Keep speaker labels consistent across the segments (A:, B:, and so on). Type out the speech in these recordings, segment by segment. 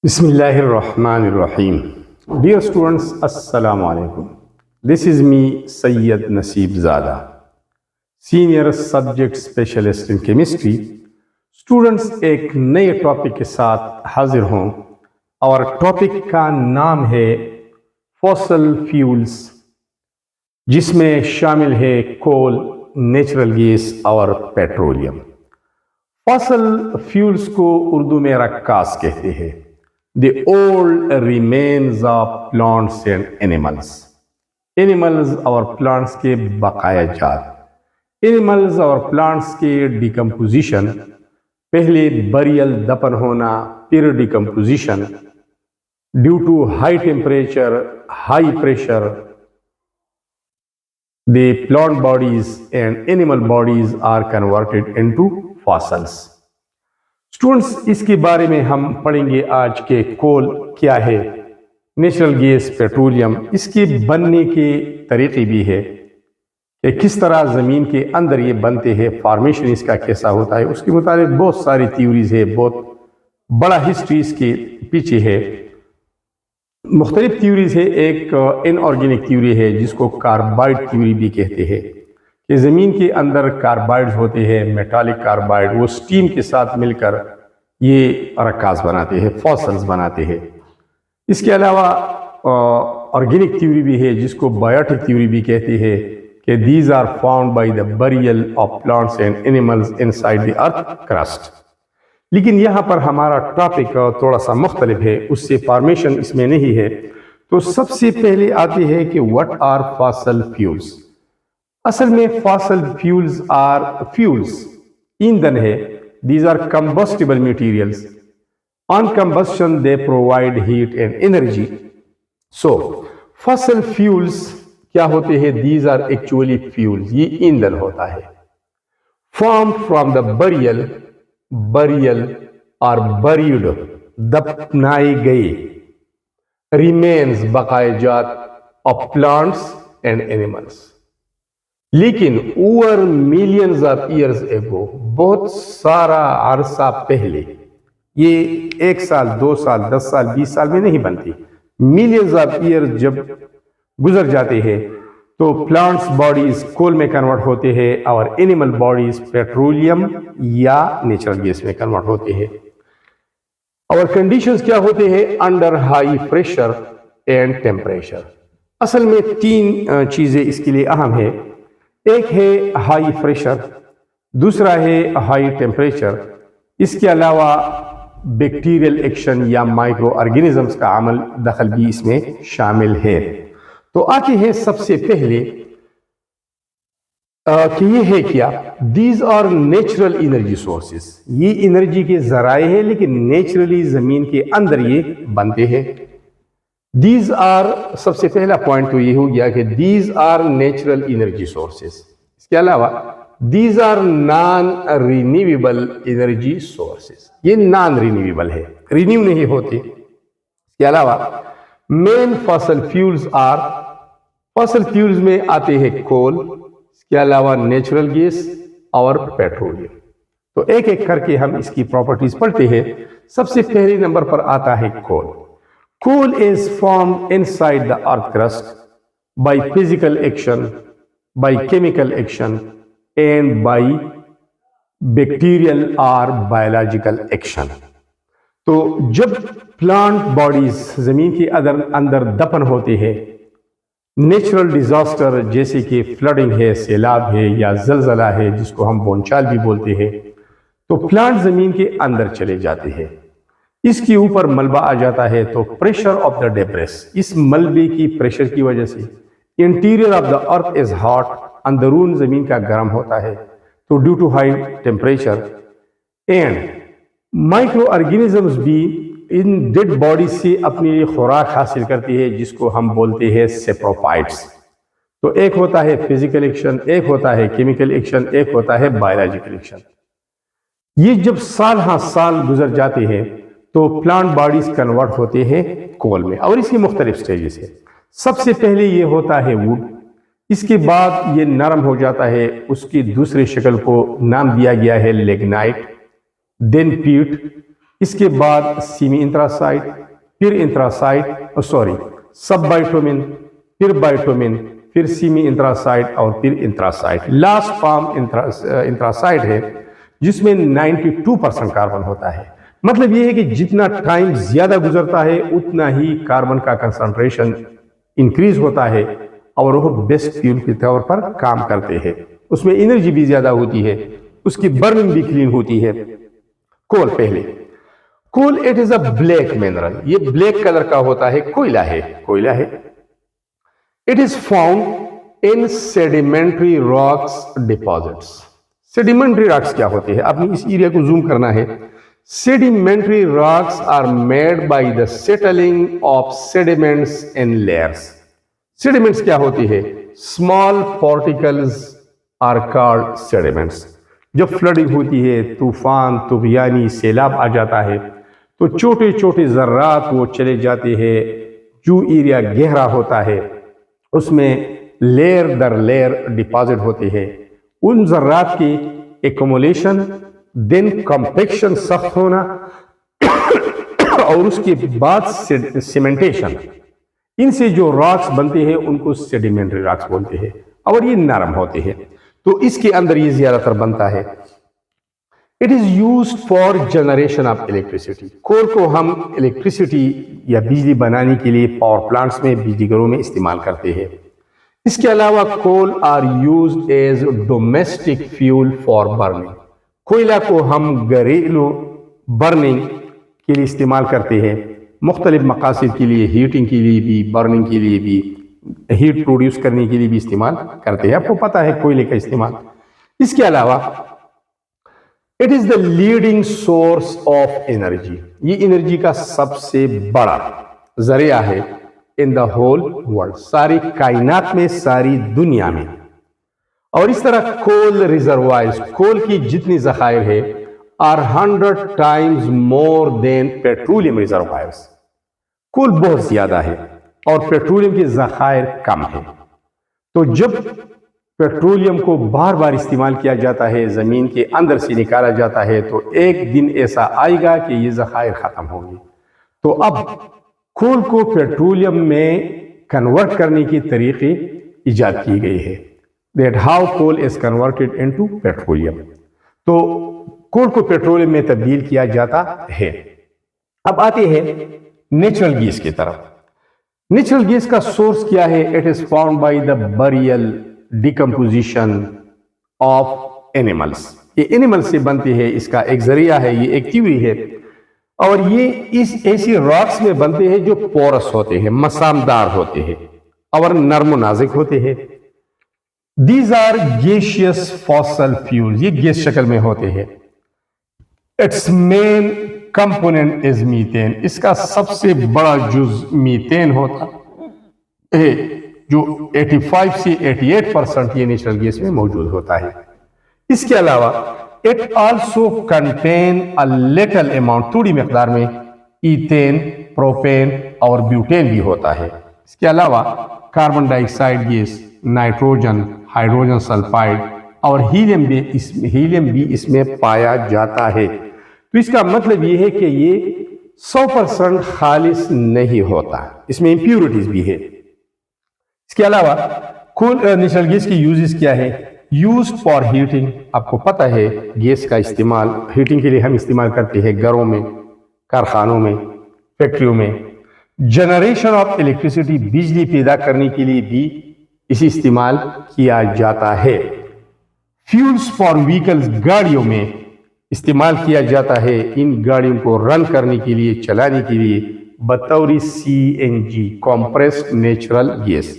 A: Bismillahir Rahmanir Rahim. Dear students, Assalamu alaikum. This is me, Sayyid Naseeb Zada, Senior Subject Specialist in Chemistry. Students, ایک نئے topic کے ساتھ حاضر ہوں اور ٹاپک کا نام ہے فوسل فیولز، جس میں شامل ہے کول، نیچرل گیس اور پیٹرولیم۔ فوسل فیولز کو اردو میں رکاز کہتے ہیں۔ The old remains of plants and animals. Animals اور plants کے بقایا جات، animals اور plants کے decomposition، پہلے burial دفن ہونا، پھر decomposition due to high temperature, high pressure. The plant bodies and animal bodies are converted into fossils. Students, اس کے بارے میں ہم پڑھیں گے آج کے کول کیا ہے، نیچرل گیس، پیٹرولیم، اس کے بننے کے طریقے بھی ہے کہ کس طرح زمین کے اندر یہ بنتے ہیں، فارمیشن اس کا کیسا ہوتا ہے۔ اس کے متعلق بہت ساری تھیوریز ہے، بہت بڑا ہسٹری اس کے پیچھے ہے، مختلف تھیوریز ہے۔ ایک ان آرگینک تھیوری ہے جس کو کاربائڈ تھیوری بھی کہتے ہیں، کہ زمین کے اندر کاربائڈز ہوتے ہیں، میٹالک کاربائڈ، وہ سٹیم کے ساتھ مل کر یہ رکاز بناتے ہیں، فوسلز بناتے ہیں۔ اس کے علاوہ آرگینک تھیوری بھی ہے جس کو بائیوٹک تھیوری بھی کہتے ہیں، کہ these are found by the burial of plants and animals inside the earth crust. لیکن یہاں پر ہمارا ٹاپک تھوڑا سا مختلف ہے، اس سے فارمیشن اس میں نہیں ہے۔ تو سب سے پہلے آتے ہیں کہ واٹ آر فاسل فیولز۔ اصل میں فاسل فیولز آر فیولز، ایندھن ہے۔ These are combustible materials. On combustion, they provide heat and energy. So, fossil fuels کیا ہوتے ہیں؟ These are actually fuels. یہ ایندھن ہوتا ہے۔ Formed from the burial or buried، دفنائے گئے، remains، بقایا جات، of plants and animals۔ لیکن over millions of years ego, بہت سارا عرصہ پہلے، یہ 1 سال 2 سال 10 سال 20 سال میں نہیں بنتی، ملینز آف ایئرز جب گزر جاتے ہیں تو پلانٹس باڈیز کول میں کنورٹ ہوتے ہیں اور اینیمل باڈیز پیٹرولیم یا نیچرل گیس میں کنورٹ ہوتے ہیں۔ اور کنڈیشنز کیا ہوتے ہیں؟ Under high pressure and temperature. اصل میں 3 چیزیں اس کے لیے اہم ہے۔ ایک ہے ہائی پریشر، دوسرا ہے ہائی ٹیمپریچر، اس کے علاوہ بیکٹیریل ایکشن یا مائکرو آرگینزمز کا عمل دخل بھی اس میں شامل ہے۔ تو آتے ہیں سب سے پہلے کہ یہ ہے کیا؟ These are natural energy sources, یہ انرجی کے ذرائع ہیں لیکن نیچرلی زمین کے اندر یہ بنتے ہیں۔ دیز آر، سب سے پہلا پوائنٹ تو یہ ہو گیا کہ these are natural energy sources. اس کے علاوہ these are non renewable energy sources, یہ نان رینیویبل ہے، رینیو نہیں ہوتے۔ اس کے علاوہ main fossil fuels are, fossil fuels میں آتے ہیں کول، اس کے علاوہ نیچرل گیس اور پیٹرولیم۔ تو ایک ایک کر کے ہم اس کی پراپرٹیز پڑھتے ہیں۔ سب سے پہلے نمبر پر آتا ہے کول۔ Coal is formed inside the earth crust by physical action, by chemical action, and by bacterial or biological action. تو جب پلانٹ باڈیز زمین کے اندر دفن ہوتے ہیں، نیچرل ڈیزاسٹر جیسے کہ فلڈنگ ہے، سیلاب ہے یا زلزلہ ہے جس کو ہم بونچال بھی بولتے ہیں، تو پلانٹ زمین کے اندر چلے جاتے ہیں، اس کے اوپر ملبہ آ جاتا ہے، تو پریشر آف دا ڈیبرس، اس ملبے کی پریشر کی وجہ سے interior of the earth is hot, اندرون زمین کا گرم ہوتا ہے، تو due to high temperature and microorganisms بھی ان ڈیڈ باڈی سے اپنی خوراک حاصل کرتی ہے جس کو ہم بولتے ہیں سیپروفائٹس۔ تو ایک ہوتا ہے فزیکل ایکشن، ایک ہوتا ہے کیمیکل ایکشن، ایک ہوتا ہے بایولوجیکل ایکشن۔ یہ جب سال ہاں سال گزر جاتے ہیں تو پلانٹ باڈیز کنورٹ ہوتے ہیں کول میں، اور اس کی مختلف سٹیجز ہیں۔ سب سے پہلے یہ ہوتا ہے ووڈ، اس کے بعد یہ نرم ہو جاتا ہے، اس کی دوسری شکل کو نام دیا گیا ہے لیگنائٹ، دین پیٹ، اس کے بعد سیمی انتراسائٹ، پھر انتراسائٹ سب بائٹومن، پھر بائٹومن، پھر سیمی انتراسائٹ اور پھر انتراسائٹ۔ لاسٹ فارم انتراسائٹ ہے جس میں 92% کاربن ہوتا ہے۔ مطلب یہ ہے کہ جتنا ٹائم زیادہ گزرتا ہے اتنا ہی کاربن کا کنسنٹریشن انکریز ہوتا ہے اور وہ بیسٹ فیول کے طور پر کام کرتے ہیں۔ اس میں انرجی بھی زیادہ ہوتی ہے، اس کی برننگ بھی کلین ہوتی ہے۔ کول پہلے، coal it is a black mineral, یہ بلیک کلر کا ہوتا ہے، کوئلہ ہے۔ It is found in sedimentary rocks deposits. Sedimentary rocks کیا ہوتے ہیں؟ آپ نے اس ایریا کو زوم کرنا ہے۔ Sedimentary rocks are made by the settling of sediments in layers. Sediments کیا ہوتی ہے؟ Small particles are called sediments. جب فلڈنگ ہوتی ہے، طوفان، طغیانی، سیلاب آ جاتا ہے تو چھوٹے چھوٹے ذرات وہ چلے جاتے ہیں۔ جو ایریا گہرا ہوتا ہے اس میں لیئر در لیئر ڈپازٹ ہوتے ہیں۔ ان ذرات کی ایکومولیشن، دین کمپیکشن، سخت ہونا، اور اس کے بعد سیمنٹیشن، ان سے جو راکس بنتے ہیں ان کو سیڈیمنٹری راکس بولتے ہیں اور یہ نرم ہوتے ہیں۔ تو اس کے اندر یہ زیادہ تر بنتا ہے۔ It is used for generation of electricity. Coal کو ہم الیکٹریسٹی یا بجلی بنانے کے لیے پاور پلانٹس میں، بجلی گھروں میں استعمال کرتے ہیں۔ اس کے علاوہ coal are used as domestic fuel for burning. کوئلہ کو ہم گھریلو برننگ کے لیے استعمال کرتے ہیں، مختلف مقاصد کے لیے، ہیٹنگ کے لیے بھی، برننگ کے لیے بھی، ہیٹ پروڈیوس کرنے کے لیے بھی استعمال کرتے ہیں۔ آپ کو پتہ ہے کوئلے کا استعمال۔ اس کے علاوہ it is the leading source of energy, یہ انرجی کا سب سے بڑا ذریعہ ہے ان دا ہول ورلڈ، ساری کائنات میں، ساری دنیا میں۔ اور اس طرح کول ریزروائرز، کول کی جتنی ذخائر ہے are 100 times more than petroleum reservoirs۔ کول بہت زیادہ ہے اور پیٹرولیم کے ذخائر کم ہیں۔ تو جب پیٹرولیم کو بار بار استعمال کیا جاتا ہے، زمین کے اندر سے نکالا جاتا ہے، تو ایک دن ایسا آئے گا کہ یہ ذخائر ختم ہوں گے۔ تو اب کول کو پیٹرولیم میں کنورٹ کرنے کے طریقے ایجاد کی گئی ہے۔ That how coal is converted into petroleum۔ تو کول کو پیٹرولیم میں تبدیل کیا جاتا ہے۔ اب آتے ہیں نیچرل گیس کی طرف۔ نیچرل گیس کا سورس کیا ہے؟ It is formed by the burial decomposition of animals۔ یہ اینیمل سے بنتے ہیں، اس کا ایک ذریعہ ہے، یہ ایک تھیوری ہے، اور یہ اس ایسی راکس میں بنتے ہیں جو پورس ہوتے ہیں، مسامدار ہوتے ہیں اور نرم و نازک ہوتے ہیں۔ These are gaseous fossil fuels، یہ گیس شکل میں ہوتے ہیں۔ Its main component is methane، اس کا سب سے بڑا جز میتین ہوتا ہے، جو 85 سے 88% یہ نیچرل گیس میں موجود ہوتا ہے۔ اس کے علاوہ it also contain a little amount، تھوڑی مقدار میں ایتھین، پروپین اور بیوٹین بھی ہوتا ہے۔ اس کے علاوہ carbon dioxide gas, nitrogen, hydrogen sulphide اور ہیلیم بھی اس میں پایا جاتا ہے۔ تو اس کا مطلب یہ ہے کہ یہ 100% خالص نہیں ہوتا، اس میں امپیورٹیز بھی ہے۔ اس کے علاوہ نیچرل گیس کی یوزز کیا ہے؟ یوز فار ہیٹنگ، آپ کو پتہ ہے گیس کا استعمال ہیٹنگ کے لیے ہم استعمال کرتے ہیں، گھروں میں، کارخانوں میں، فیکٹریوں میں۔ جنریشن آف الیکٹریسٹی، بجلی پیدا کرنے کے لیے بھی اسے استعمال کیا جاتا ہے۔ فیولز فار وہیکلز، گاڑیوں میں استعمال کیا جاتا ہے، ان گاڑیوں کو رن کرنے کے لیے، چلانے کے لیے، بطور CNG، compressed natural gas.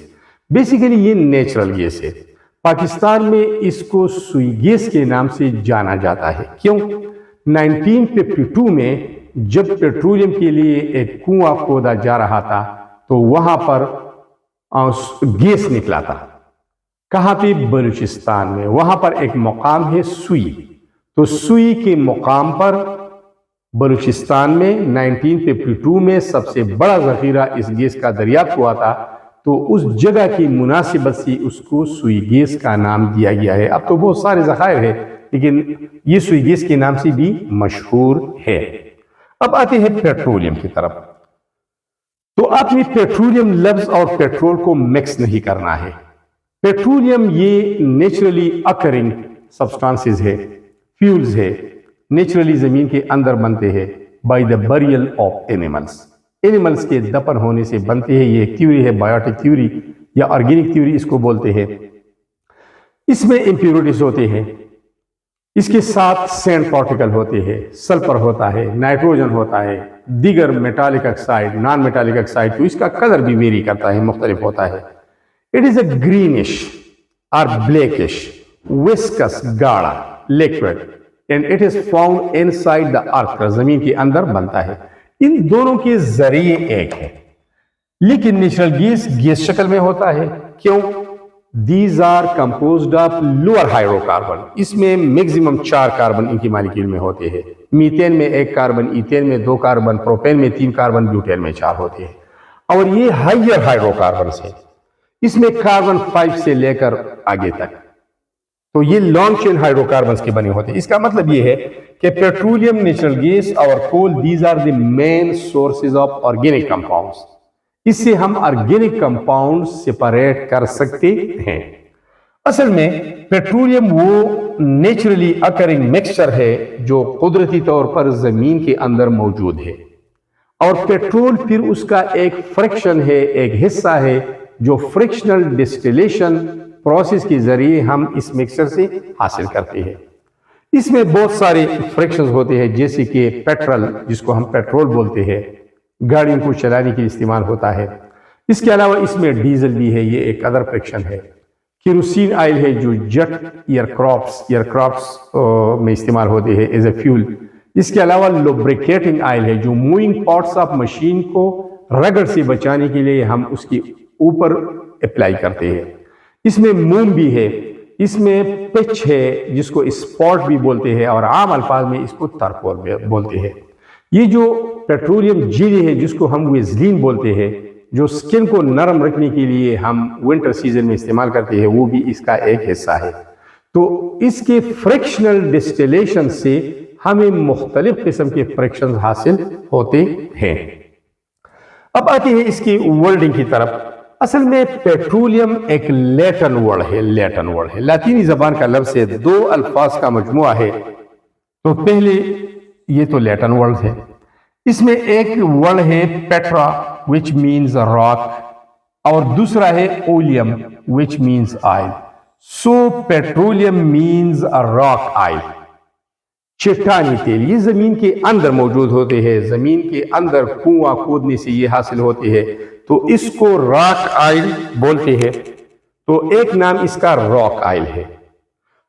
A: Basically یہ نیچرل گیس ہے۔ پاکستان میں اس کو سوئی گیس کے نام سے جانا جاتا ہے۔ کیوں؟ 1952 میں جب پیٹرولیم کے لیے ایک کنواں کھودا جا رہا تھا تو وہاں پر گیس نکلا تھا۔ کہاں پہ؟ بلوچستان میں۔ وہاں پر ایک مقام ہے سوئی، تو سوئی کے مقام پر بلوچستان میں 1952 میں سب سے بڑا ذخیرہ اس گیس کا دریافت ہوا تھا، تو اس جگہ کی مناسبت سے اس کو سوئی گیس کا نام دیا گیا ہے۔ اب تو بہت سارے ذخائر ہیں لیکن یہ سوئی گیس کے نام سے بھی مشہور ہے۔ اب آتے ہیں پیٹرولیم کی طرف. تو آپ نے پیٹرولیم لفظ اور پیٹرول کو مکس نہیں کرنا ہے. پیٹرولیم یہ نیچرلی اکرنگ سبسٹانسز ہے، فیولز ہے، نیچرلی زمین کے اندر بنتے ہیں by the burial of animals. Animals کے دفن ہونے سے بنتے ہیں. یہ ایک تھیوری ہے، بایوٹک تھیوری یا آرگینک تھیوری اس کو بولتے ہیں. اس میں امپیورٹیز ہوتے ہیں، اس کے ساتھ سینڈ پارٹیکل ہوتے ہیں، سلفر ہوتا ہے، نائٹروجن ہوتا ہے، دیگر metallic oxide, naan metallic oxide. تو اس کا کلر بھی ویری کرتا ہے، مختلف ہوتا ہے. اٹ از اے گرینش اور بلیکش وسکس گاڑا liquid and it is found inside the earth. زمین کے اندر بنتا ہے. ان دونوں کے ذریعے ایک ہے، لیکن نیچرل گیس گیس شکل میں ہوتا ہے. کیوں؟ These are composed of lower hydrocarbon. اس میں میکسیمم 4 کاربن ان کی مالیکیول میں ہوتے ہیں. میتین میں 1 کاربن، ایتھین میں 2 کاربن، پروپین میں 3 کاربن، بیوٹین میں 4 ہوتے ہیں. اور یہ ہائیر ہائیڈرو کاربنس ہیں. اس میں کاربن 5 سے لے کر آگے تک. تو یہ لانگ چین ہائیڈرو کاربنس کے بنے ہوتے ہیں. اس کا مطلب یہ ہے کہ پیٹرولیم، نیچرل گیس اور coal, these are the main sources of organic compounds. اس سے ہم آرگینک کمپاؤنڈ سپریٹ کر سکتے ہیں. اصل میں پیٹرولیم وہ نیچرلی اکرنگ مکسچر ہے جو قدرتی طور پر زمین کے اندر موجود ہے، اور پیٹرول پھر اس کا ایک فریکشن ہے، ایک حصہ ہے جو فریکشنل ڈسٹیلیشن پروسیس کے ذریعے ہم اس مکسچر سے حاصل کرتے ہیں. اس میں بہت سارے فریکشنز ہوتے ہیں، جیسے کہ پیٹرول، جس کو ہم پیٹرول بولتے ہیں، گاڑیوں کو چلانے کے لیے استعمال ہوتا ہے. اس کے علاوہ اس میں ڈیزل بھی ہے، یہ ایک ادر فریکشن ہے. کیروسین آئل ہے جو جٹ ایئرکرافٹس میں استعمال ہوتے ہیں ایز اے فیول. اس کے علاوہ لوبریکیٹنگ آئل ہے جو موونگ پارٹس آف مشین کو رگڑ سے بچانے کے لیے ہم اس کے اوپر اپلائی کرتے ہیں. اس میں موم بھی ہے، اس میں پچ ہے جس کو اسپاٹ بھی بولتے ہیں، اور عام الفاظ میں اس کو ترپور بولتے ہیں. یہ جو پیٹرولیم جیلی ہے جس کو ہم ویزلین بولتے ہیں، جو سکن کو نرم رکھنے کے لیے ہم ونٹر سیزن میں استعمال کرتے ہیں، وہ بھی اس کا ایک حصہ ہے. تو اس کے فریکشنل ڈسٹیلیشن سے ہمیں مختلف قسم کے فریکشنز حاصل ہوتے ہیں. اب آتے ہیں اس کی ورڈنگ کی طرف. اصل میں پیٹرولیم ایک لیٹن ورڈ ہے، لاطینی زبان کا لفظ ہے، 2 الفاظ کا مجموعہ ہے. تو پہلے یہ تو لیٹن ورڈ ہے. اس میں ایک ورڈ ہے پیٹرا which means rock، اور دوسرا ہے اولیم which means oil. So petroleum means a rock oil. چٹانی تیل یہ زمین کے اندر موجود ہوتے ہیں، زمین کے اندر کنواں کھودنے سے یہ حاصل ہوتے ہیں، تو اس کو راک آئل بولتے ہیں. تو ایک نام اس کا راک آئل ہے،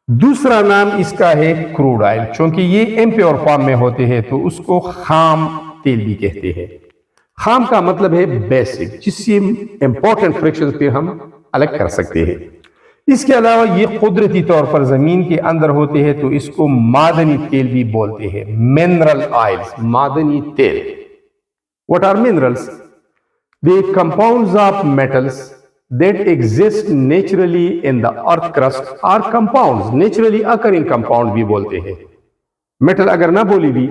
A: دوسرا نام اس کا ہے کروڈ آئل. چونکہ یہ امپیور فارم میں ہوتے ہیں تو اس کو خام تیل بھی کہتے ہیں. خام کا مطلب ہے بیسک، جس سے امپورٹنٹ فریکشن پہ ہم الگ کر سکتے ہیں. اس کے علاوہ یہ قدرتی طور پر زمین کے اندر ہوتے ہیں تو اس کو معدنی تیل بھی بولتے ہیں، منرل آئلز، معدنی تیل. What are minerals? The compounds of metals that exist naturally in the earth crust are compounds, naturally occurring compound بھی بولتے ہیں. میٹل اگر نہ بولی بھی،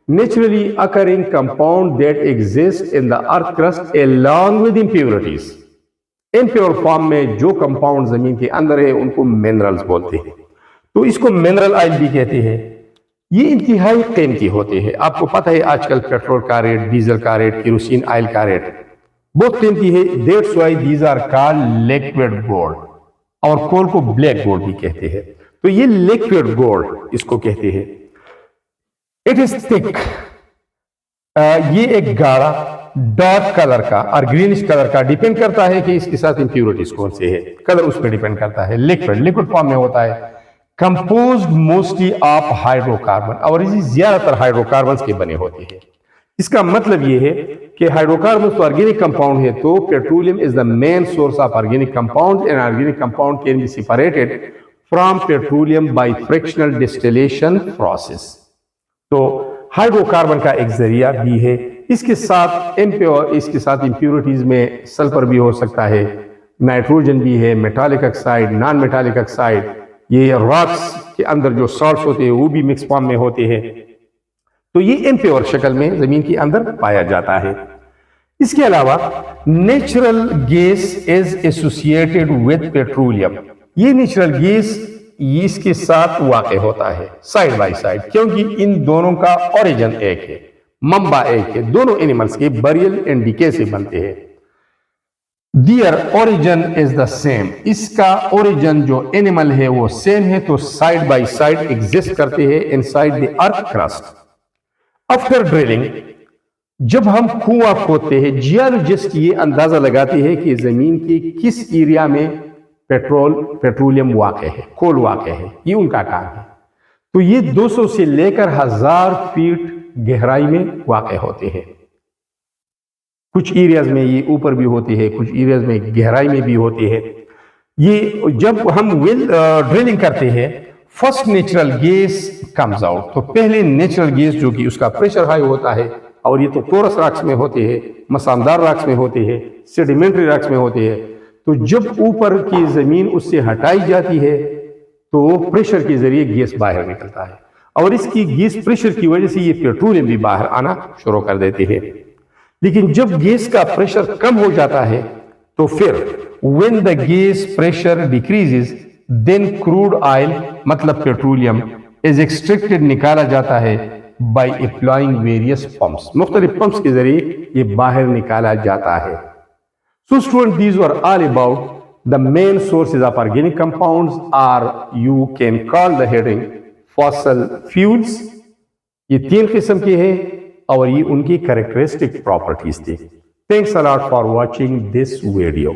A: naturally occurring compound that exist in the earth crust along with impurities. Impure form میں جو compound زمین کے اندر ہے ان کو منرلز بولتے ہیں. تو اس کو منرل آئل بھی کہتے ہیں. یہ انتہائی قیمتی ہوتے ہیں. آپ کو پتہ ہے آج کل پیٹرول کا ریٹ، ڈیزل کا ریٹ، کیروسین آئل کا ریٹ بہت قیمتی ہے. That's why these are called liquid gold. اور کول کو بلیک گولڈ بھی کہتے ہیں. تو یہ لیکوڈ گولڈ اس کو کہتے ہیں. اٹ از تھک، یہ ایک گاڑا ڈارک کلر کا اور گرینش کلر کا، ڈیپینڈ کرتا ہے کہ اس کے ساتھ امپیورٹیز کون سے ہے، کلر اس پہ ڈیپینڈ کرتا ہے. لیکوڈ فارم میں ہوتا ہے، composed mostly of hydro carbon, اور یہ زیادہ تر ہائیڈرو کاربنس کے بنے ہوتے ہیں. اس کا مطلب یہ ہے کہ ہائیڈرو کاربنس تو آرگینک کمپاؤنڈ ہے، تو petroleum is the main source of organic compound, and organic compound can be separated from petroleum by fractional distillation process. تو ہائیڈرو کاربن کا ایک ذریعہ بھی ہے. اس کے ساتھ امپیورٹیز میں سلفر بھی ہو سکتا ہے، نائٹروجن بھی ہے، metallic oxide, naan metallic oxide. یہ راکس کے اندر جو سالٹس ہوتے ہیں وہ بھی مکس فارم میں ہوتے ہیں. تو یہ امپیور شکل میں زمین کے اندر پایا جاتا ہے۔ اس کے علاوہ natural gas is associated with petroleum, یہ نیچرل گیس اس کے ساتھ واقع ہوتا ہے سائڈ بائی سائڈ، کیونکہ ان دونوں کا اوریجن ایک ہے، منبع ایک ہے، دونوں اینیملز کے بیریل اینڈ ڈیکے سے بنتے ہیں۔ Their origin is the same, اس کا اوریجن جو اینیمل ہے وہ سیم ہے، تو سائڈ بائی سائڈ ایگزسٹ کرتے ہیں انسائڈ دی ارتھ کرسٹ۔ آفٹر ڈرلنگ، جب ہم کنواں کھودتے ہیں، جیولوجسٹ یہ اندازہ لگاتے ہیں کہ زمین کے کس ایریا میں پیٹرولیم واقع ہے، کول واقع ہے، یہ ان کا کام ہے۔ تو یہ 200 سے لے کر 1000 فیٹ گہرائی میں واقع ہوتے ہیں۔ کچھ ایریاز میں یہ اوپر بھی ہوتے ہیں، کچھ ایریاز میں گہرائی میں بھی ہوتے ہیں۔ یہ جب ہم ڈرلنگ کرتے ہیں، first natural gas comes out, تو پہلے نیچرل گیس جو کہ اس کا پریشر ہائی ہوتا ہے، اور یہ تو ٹورس راکس میں ہوتے ہیں، مسامدار راکس میں ہوتے ہیں، سیڈیمنٹری راکس میں ہوتے ہیں، تو جب اوپر کی زمین اس سے ہٹائی جاتی ہے تو پریشر کے ذریعے گیس باہر نکلتا ہے، اور اس کی گیس پریشر کی وجہ سے یہ پیٹرولیم بھی باہر آنا شروع کر دیتے ہیں۔ لیکن جب گیس کا پریشر کم ہو جاتا ہے تو پھر when the gas pressure decreases then crude oil مطلب پیٹرولیم is extracted نکالا جاتا ہے by applying various pumps، مختلف پمپس کے ذریعے یہ باہر نکالا جاتا ہے۔ So students, these were all about the main sources of organic compounds, or you can call the heading fossil fuels۔ یہ 3 قسم کے ہیں اور یہ ان کی characteristic properties تھی۔ Thanks a lot for watching this video۔